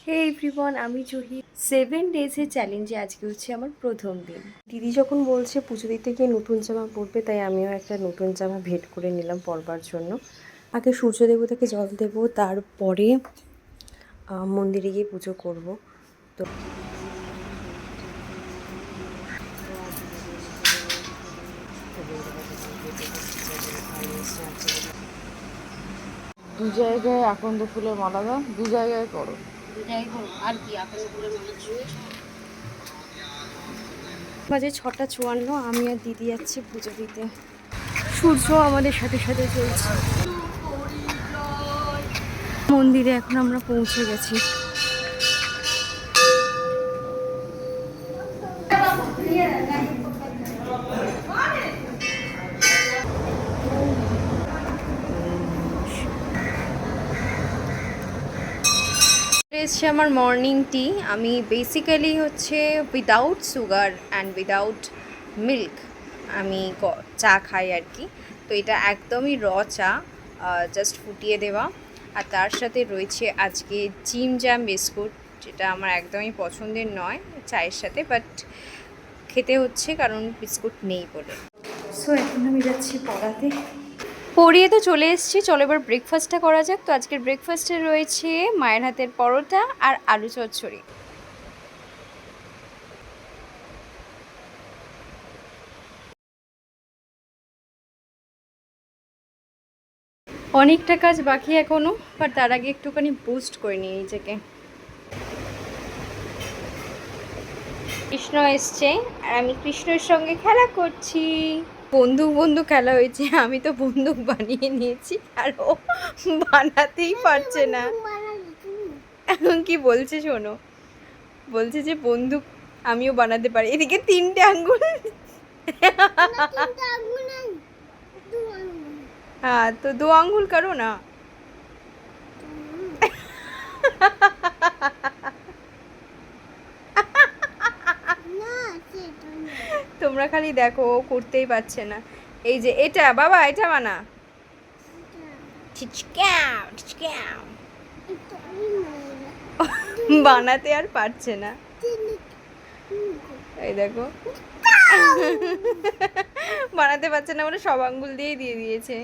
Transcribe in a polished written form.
হে everyone, আমি জুহি। 7 ডেজের চ্যালেঞ্জে আজকে হচ্ছে আমার প্রথম দিন। দিদি যখন বলছে পুজো দিতে গিয়ে নতুন জামা পরবে, তাই আমিও একটা নতুন জামা ভেট করে নিলাম পরবার জন্য। আগে সূর্য দেবতাকে জল দেব, তারপরে মন্দিরে গিয়ে পুজো করব। তো দু জায়গায় আকন্দ ফুলের মালা দাও, দু জায়গায় করো। আর কি আকন্দ ফুলের মালা বাজে 6টা 54, আমি আর দিদি যাচ্ছি পুজো দিতে। সূর্য আমাদের সাথে সাথে চলছে। মন্দিরে এখন আমরা পৌঁছে গেছি। এসছে আমার মর্নিং টি। আমি বেসিক্যালি হচ্ছে without sugar and without milk আমি চা খাই আর কি। তো এটা একদমই র চা, জাস্ট ফুটিয়ে দেওয়া। আর তার সাথে রয়েছে আজকে জিম জ্যাম বিস্কুট, যেটা আমার একদমই পছন্দের নয় চায়ের সাথে, বাট খেতে হচ্ছে কারণ বিস্কুট নেই বলে। সো এখন আমি যাচ্ছি পড়াতে। পড়িয়ে তো চলে এসেছি, চলো এবার ব্রেকফাস্টটা করা যাক। তো আজকের ব্রেকফাস্টে রয়েছে মায়ের হাতের পরোটা আর আলু চচ্চড়ি। অনেকটা কাজ বাকি এখনো, বাট তার আগে একটুখানি বুস্ট করে নিই নিজেকে। কৃষ্ণ এসছে আর আমি কৃষ্ণের সঙ্গে খেলা করছি। বন্দুক বন্দুক খেলা হয়েছে, আমি তো বন্দুক বানিয়ে নিয়েছি আর ও বানাতেই পারছে না। এখন কি বলছে শোনো, বলছে যে বন্দুক আমিও বানাতে পারি। এদিকে 3টে আঙ্গুল। हाँ तो 2 आंगुल करो ना। তোমরা খালি দেখো, ও করতেই পারছে না। এই যে এটা বাবা, এটা বানা। বানাতে আর পারছে না। এই দেখো, বানাতে পারছে না বলে সব আঙ্গুল দিয়েই দিয়ে দিয়েছে।